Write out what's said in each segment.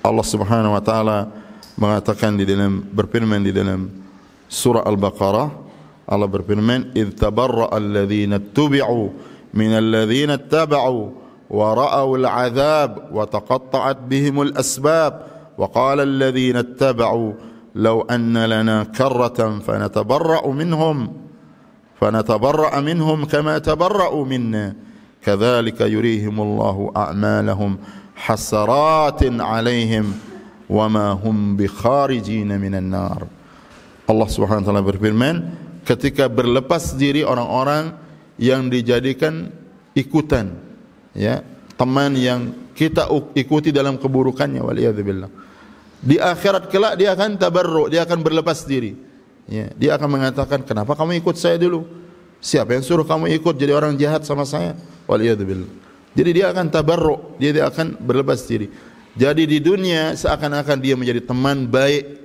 Allah Subhanahu wa taala mengatakan berfirman di dalam surah Al-Baqarah, Allah berfirman, "Idz tabarra'a alladziina ittubi'u minal ladziina ittaba'u wa ra'aw al-'adzab wa taqatta'at bihimul asbab wa qala alladziina ittaba'u law anna lana karratan fanatabarra'u minhum kama tabarra'u minna kadzalika yurihimullahu a'malahum hasaratin 'alaihim wa ma hum bikharijin minan nar." Allah Subhanahu wa taala berfirman, ketika berlepas diri orang-orang yang dijadikan ikutan, ya, teman yang kita ikuti dalam keburukannya, waliyadzubillah. Di akhirat kelak dia akan tabarru', dia akan berlepas diri. Ya, dia akan mengatakan, kenapa kamu ikut saya dulu? Siapa yang suruh kamu ikut jadi orang jahat sama saya? Waliyadzubillah. Jadi dia akan tabarru', dia akan berlepas diri. Jadi di dunia seakan-akan dia menjadi teman baik,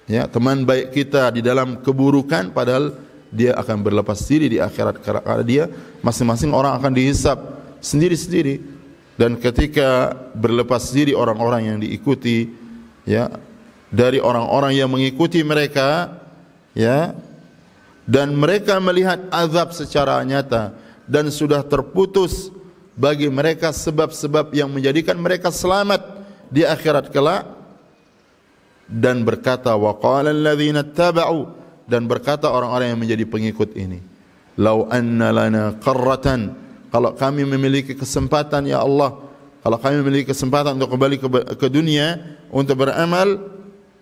ya, teman baik kita di dalam keburukan, padahal dia akan berlepas diri di akhirat karena dia masing-masing orang akan dihisab sendiri-sendiri. Dan ketika berlepas diri orang-orang yang diikuti, ya, dari orang-orang yang mengikuti mereka, ya, dan mereka melihat azab secara nyata dan sudah terputus bagi mereka sebab-sebab yang menjadikan mereka selamat di akhirat kelak, dan berkata wa qala alladziina ittaba'u, dan berkata orang-orang yang menjadi pengikut ini, lau anna lana qarratan, kalau kami memiliki kesempatan ya Allah, kalau kami memiliki kesempatan untuk kembali ke dunia untuk beramal,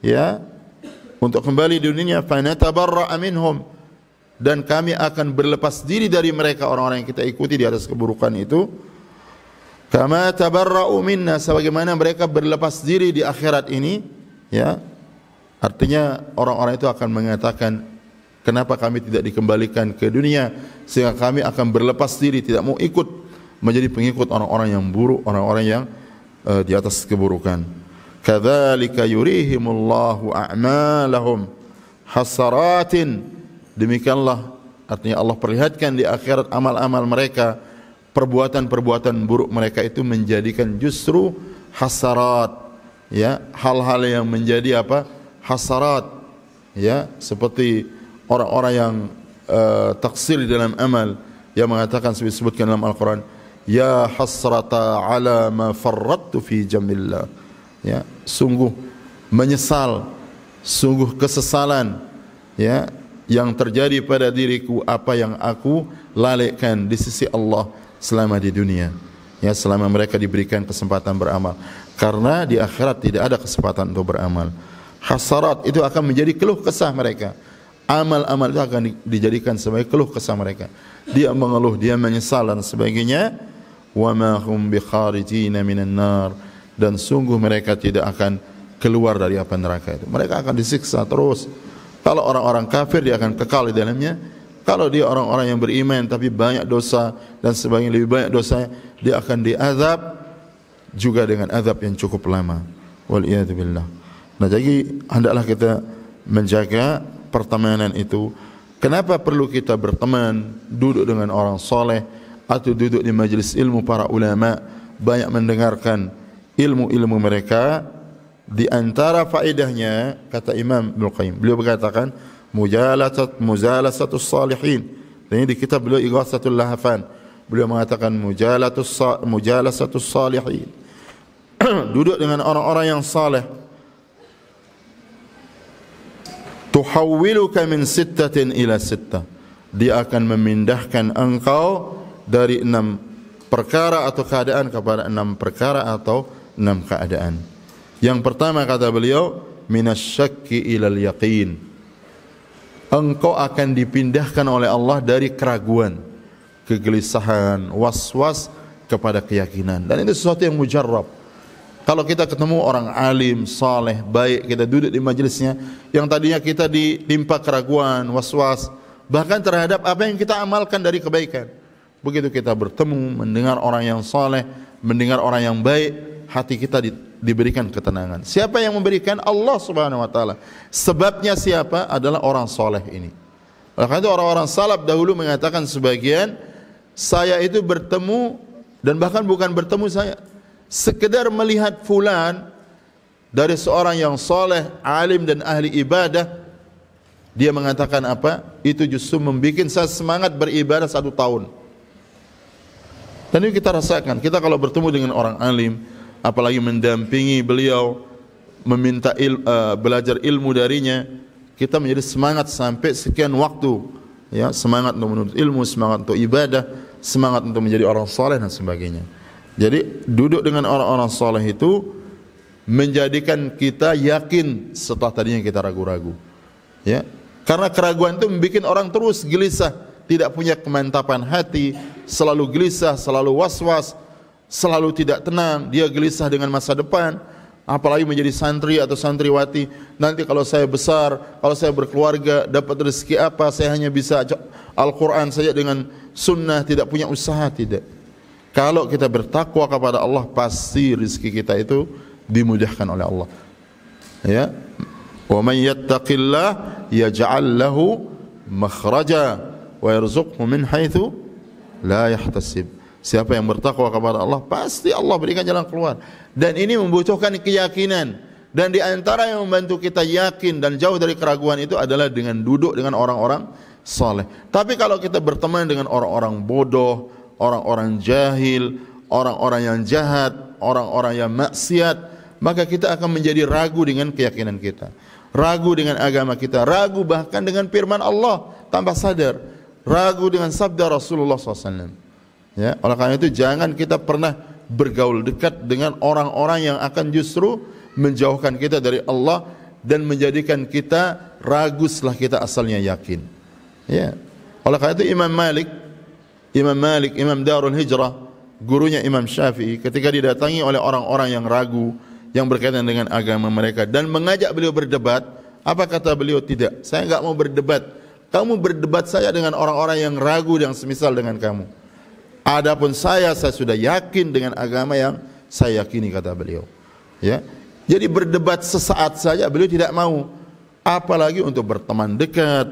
ya, untuk kembali di dunia, fanatabarra'a minhum, dan kami akan berlepas diri dari mereka, orang-orang yang kita ikuti di atas keburukan itu, kama tabarra'u minna, sebagaimana mereka berlepas diri di akhirat ini, ya. Artinya orang-orang itu akan mengatakan, kenapa kami tidak dikembalikan ke dunia sehingga kami akan berlepas diri, tidak mau ikut menjadi pengikut orang-orang yang buruk, orang-orang yang di atas keburukan. Kadzalika yurihimullahu a'malahum hasaratin, demikianlah artinya Allah perlihatkan di akhirat amal-amal mereka, perbuatan-perbuatan buruk mereka itu menjadikan justru hasarat, ya, hal-hal yang menjadi apa? Hasarat, ya, seperti orang-orang yang taksir di dalam amal, yang mengatakan disebutkan dalam Al-Quran, ya hasrata ala ma farrattu fi jamillah, ya, sungguh menyesal, sungguh kesesalan, ya, yang terjadi pada diriku apa yang aku lalaikan di sisi Allah selama di dunia, ya, selama mereka diberikan kesempatan beramal, karena di akhirat tidak ada kesempatan untuk beramal. Hasarat itu akan menjadi keluh kesah mereka. Amal-amal itu akan dijadikan sebagai keluh kesah mereka. Dia mengeluh, dia menyesal dan sebagainya. Wa ma hum bikharijina minan nar, dan sungguh mereka tidak akan keluar dari api neraka itu. Mereka akan disiksa terus. Kalau orang-orang kafir dia akan kekal di dalamnya. Kalau dia orang-orang yang beriman tapi banyak dosa dan sebagainya, lebih banyak dosanya, dia akan diazab juga dengan azab yang cukup lama. Wal iyad billah. Nah, jadi hendaklah kita menjaga pertemanan itu. Kenapa perlu kita berteman, duduk dengan orang soleh, atau duduk di majelis ilmu para ulama, banyak mendengarkan ilmu-ilmu mereka? Di antara faedahnya, kata Imam Ibnu Qayyim, beliau berkatakan muzalasatus salihin. Dan ini di kitab beliau Ighatsatul Lahafan, beliau mengatakan mujalasatus salihin, duduk dengan orang-orang yang saleh, tuhawwiluka min sittatin ila sittah, dia akan memindahkan engkau dari 6 perkara atau keadaan kepada 6 perkara atau 6 keadaan. Yang pertama kata beliau, minasyakki ilal yaqin, engkau akan dipindahkan oleh Allah dari keraguan, kegelisahan, was-was kepada keyakinan. Dan itu sesuatu yang mujarrab. Kalau kita ketemu orang alim, saleh, baik, kita duduk di majelisnya, yang tadinya kita ditimpa keraguan, was-was, bahkan terhadap apa yang kita amalkan dari kebaikan. Begitu kita bertemu, mendengar orang yang saleh, mendengar orang yang baik, hati kita diberikan ketenangan. Siapa yang memberikan? Allah Subhanahu wa taala. Sebabnya siapa? Adalah orang saleh ini. Karena itu orang-orang salaf dahulu mengatakan sebagian, saya itu bertemu, dan bahkan bukan bertemu saya, sekedar melihat fulan dari seorang yang soleh, alim dan ahli ibadah, dia mengatakan apa? Itu justru membuat saya semangat beribadah 1 tahun. Dan ini kita rasakan. Kita kalau bertemu dengan orang alim, apalagi mendampingi beliau, meminta belajar ilmu darinya, kita menjadi semangat sampai sekian waktu. Ya, semangat untuk menuntut ilmu, semangat untuk ibadah, semangat untuk menjadi orang soleh dan sebagainya. Jadi duduk dengan orang-orang soleh itu menjadikan kita yakin setelah tadinya kita ragu-ragu. Ya, karena keraguan itu membuat orang terus gelisah, tidak punya kemantapan hati, selalu gelisah, selalu was-was, selalu tidak tenang. Dia gelisah dengan masa depan, apalagi menjadi santri atau santriwati. Nanti kalau saya besar, kalau saya berkeluarga, dapat rezeki apa? Saya hanya bisa Al-Quran saja dengan sunnah, tidak punya usaha. Tidak. Kalau kita bertakwa kepada Allah, pasti rezeki kita itu dimudahkan oleh Allah. Ya, wa man yattaqillah yaj'al lahu makhraja wa yarzuqhu min haitsu la yahtasib. Siapa yang bertakwa kepada Allah, pasti Allah berikan jalan keluar. Dan ini membutuhkan keyakinan. Dan di antara yang membantu kita yakin dan jauh dari keraguan itu adalah dengan duduk dengan orang-orang saleh. Tapi kalau kita berteman dengan orang-orang bodoh, orang-orang jahil, orang-orang yang jahat, orang-orang yang maksiat, maka kita akan menjadi ragu dengan keyakinan kita, ragu dengan agama kita, ragu bahkan dengan firman Allah tanpa sadar, ragu dengan sabda Rasulullah SAW. Ya, oleh karena itu jangan kita pernah bergaul dekat dengan orang-orang yang akan justru menjauhkan kita dari Allah dan menjadikan kita ragu setelah kita asalnya yakin. Ya, oleh karena itu Imam Darul Hijrah, gurunya Imam Syafi'i, ketika didatangi oleh orang-orang yang ragu yang berkaitan dengan agama mereka dan mengajak beliau berdebat, apa kata beliau? Tidak, saya enggak mau berdebat. Kamu berdebat saja dengan orang-orang yang ragu yang semisal dengan kamu. Adapun saya sudah yakin dengan agama yang saya yakini, kata beliau. Ya, jadi berdebat sesaat saja beliau tidak mau, apalagi untuk berteman dekat,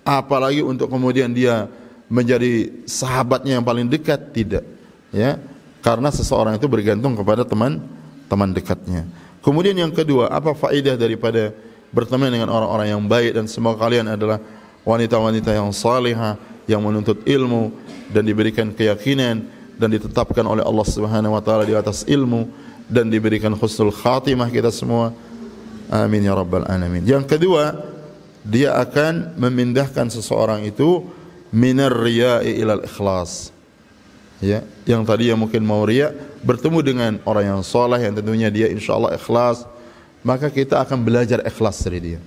apalagi untuk kemudian dia menjadi sahabatnya yang paling dekat, tidak. Ya, karena seseorang itu bergantung kepada teman dekatnya. Kemudian yang kedua, apa faedah daripada berteman dengan orang-orang yang baik? Dan semoga kalian adalah wanita-wanita yang salihah, yang menuntut ilmu dan diberikan keyakinan dan ditetapkan oleh Allah Subhanahu wa taala di atas ilmu dan diberikan husnul khatimah kita semua. Amin ya rabbal alamin. Yang kedua, dia akan memindahkan seseorang itu minar riya'i ilal ikhlas. Ya, yang tadi yang mungkin mau riya, bertemu dengan orang yang saleh yang tentunya dia insyaallah ikhlas, maka kita akan belajar ikhlas dari dia.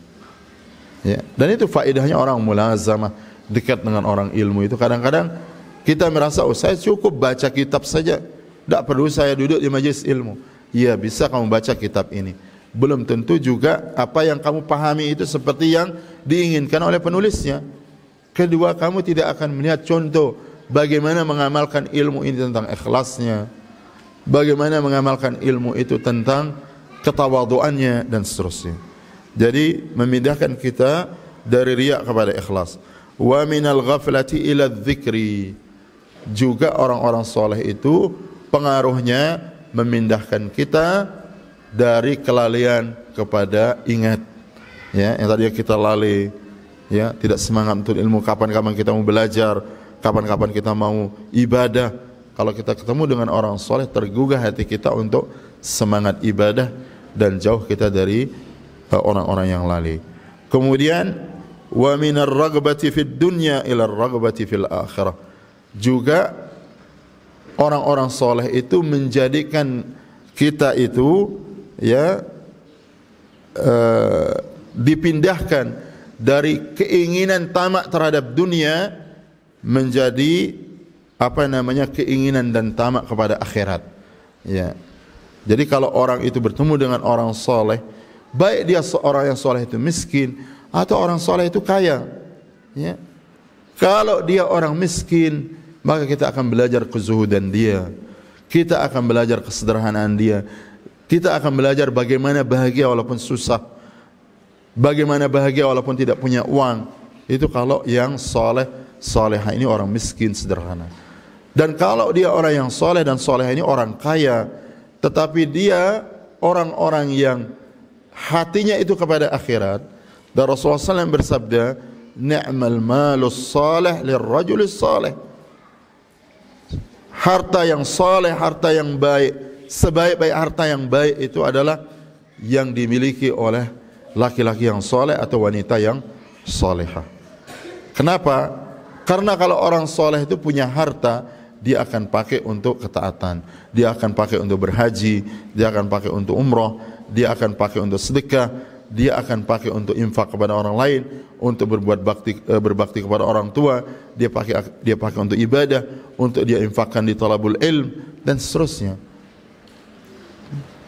Ya, dan itu faedahnya orang mulazamah, dekat dengan orang ilmu itu. Kadang-kadang kita merasa, oh saya cukup baca kitab saja, tidak perlu saya duduk di majelis ilmu. Ya, bisa kamu baca kitab ini, belum tentu juga apa yang kamu pahami itu seperti yang diinginkan oleh penulisnya. Kedua, kamu tidak akan melihat contoh bagaimana mengamalkan ilmu ini tentang ikhlasnya, bagaimana mengamalkan ilmu itu tentang ketawaduannya dan seterusnya. Jadi memindahkan kita dari riya kepada ikhlas. Wa minal ghaflati ila dzikri. Juga orang-orang soleh itu pengaruhnya memindahkan kita dari kelalaian kepada ingat. Ya, yang tadi kita lalai, ya, tidak semangat untuk ilmu. Kapan-kapan kita mau belajar, kapan-kapan kita mau ibadah. Kalau kita ketemu dengan orang soleh, tergugah hati kita untuk semangat ibadah dan jauh kita dari orang-orang yang lalai. Kemudian wa minar raghbati fid dunya ila raghbati fil akhirah. Juga orang-orang soleh itu menjadikan kita itu, ya, dipindahkan dari keinginan tamak terhadap dunia menjadi keinginan dan tamak kepada akhirat. Ya. Jadi kalau orang itu bertemu dengan orang soleh, baik dia seorang yang soleh itu miskin atau orang soleh itu kaya, ya. Kalau dia orang miskin, maka kita akan belajar kezuhudan dia, kita akan belajar kesederhanaan dia, kita akan belajar bagaimana bahagia walaupun susah, bagaimana bahagia walaupun tidak punya uang. Itu kalau yang soleh, solehah ini orang miskin sederhana. Dan kalau dia orang yang soleh dan solehah ini orang kaya, tetapi dia orang-orang yang hatinya itu kepada akhirat. Dan Rasulullah SAW bersabda, ni'mal malus salih lirrajulis salih. Harta yang saleh, harta yang baik, sebaik-baik harta yang baik itu adalah yang dimiliki oleh laki-laki yang saleh atau wanita yang salehah. Kenapa? Karena kalau orang saleh itu punya harta, dia akan pakai untuk ketaatan, dia akan pakai untuk berhaji, dia akan pakai untuk umrah, dia akan pakai untuk sedekah, dia akan pakai untuk infak kepada orang lain, untuk berbuat berbakti kepada orang tua, dia pakai untuk ibadah, untuk dia infakkan di talabul ilm dan seterusnya.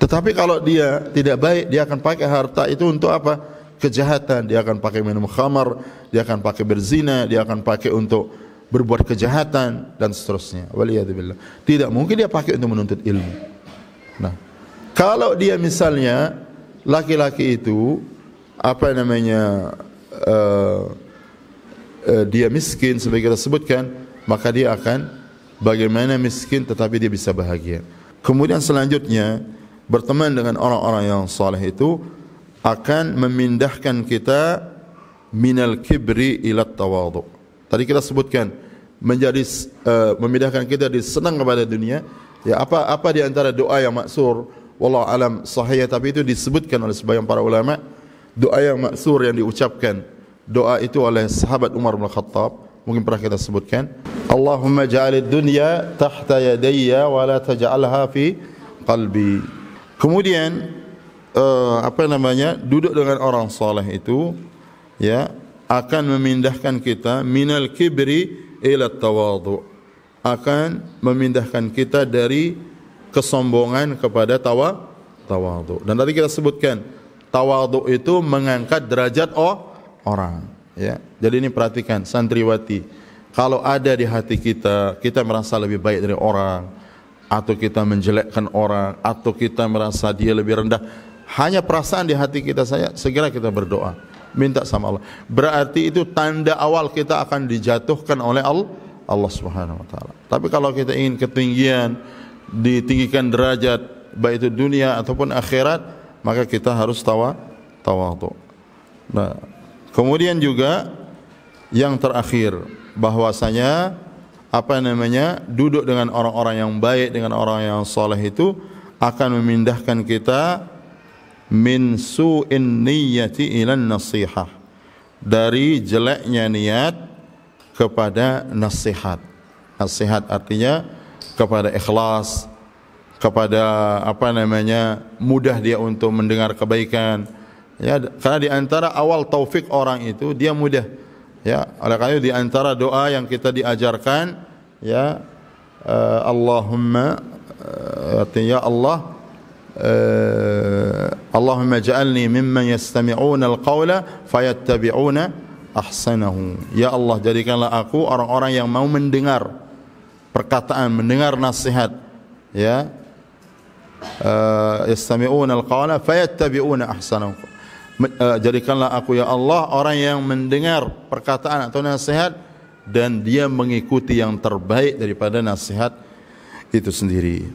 Tetapi kalau dia tidak baik, dia akan pakai harta itu untuk apa? Kejahatan. Dia akan pakai minum khamar, dia akan pakai berzina, dia akan pakai untuk berbuat kejahatan dan seterusnya. Waliyadzubillah. Tidak mungkin dia pakai untuk menuntut ilmu. Nah, kalau dia misalnya laki-laki itu dia miskin sebagai kita sebutkan, maka dia akan bagaimana miskin tetapi dia bisa bahagia. Kemudian selanjutnya berteman dengan orang-orang yang saleh itu akan memindahkan kita minal kibri ila tawadhu. Tadi kita sebutkan memindahkan kita dari senang kepada dunia. Ya, apa di antara doa yang maksur, wallahu alam sahih, tapi itu disebutkan oleh sebagian para ulama, doa yang maksur yang diucapkan, doa itu oleh sahabat Umar bin Khattab, mungkin pernah kita sebutkan, Allahumma ja'alid dunya tahta yadayya wa la taj'alha fi qalbi. Kemudian duduk dengan orang saleh itu ya akan memindahkan kita minal kibri ila tawadhu, akan memindahkan kita dari kesombongan kepada tawadhu. Dan tadi kita sebutkan tawadhu itu mengangkat derajat orang, ya. Jadi ini perhatikan santriwati, kalau ada di hati kita merasa lebih baik dari orang, atau kita menjelekkan orang, atau kita merasa dia lebih rendah, hanya perasaan di hati kita saja, segera kita berdoa, minta sama Allah. Berarti itu tanda awal kita akan dijatuhkan oleh Allah Subhanahu wa taala. Tapi kalau kita ingin ketinggian, ditinggikan derajat baik itu dunia ataupun akhirat, maka kita harus tawadhu. Nah, kemudian juga yang terakhir, bahwasanya duduk dengan orang-orang yang baik, dengan orang yang saleh itu akan memindahkan kita min su'in niyyati ila nasihah, dari jeleknya niat kepada nasihat. Nasihat artinya kepada ikhlas, kepada mudah dia untuk mendengar kebaikan. Ya, karena di antara awal taufik orang itu dia mudah. Ya, oleh karena itu di antara doa yang kita diajarkan, ya, Allahumma artinya Allah, Allahumma ja'alni mimman yastami'una al-qawla fayattabi'una ahsanahu. Ya Allah, jadikanlah aku orang-orang yang mau mendengar perkataan, mendengar nasihat, ya, yastami'una al-qawla fayattabi'una ahsanahu. Jadikanlah aku ya Allah orang yang mendengar perkataan atau nasihat dan dia mengikuti yang terbaik daripada nasihat itu sendiri.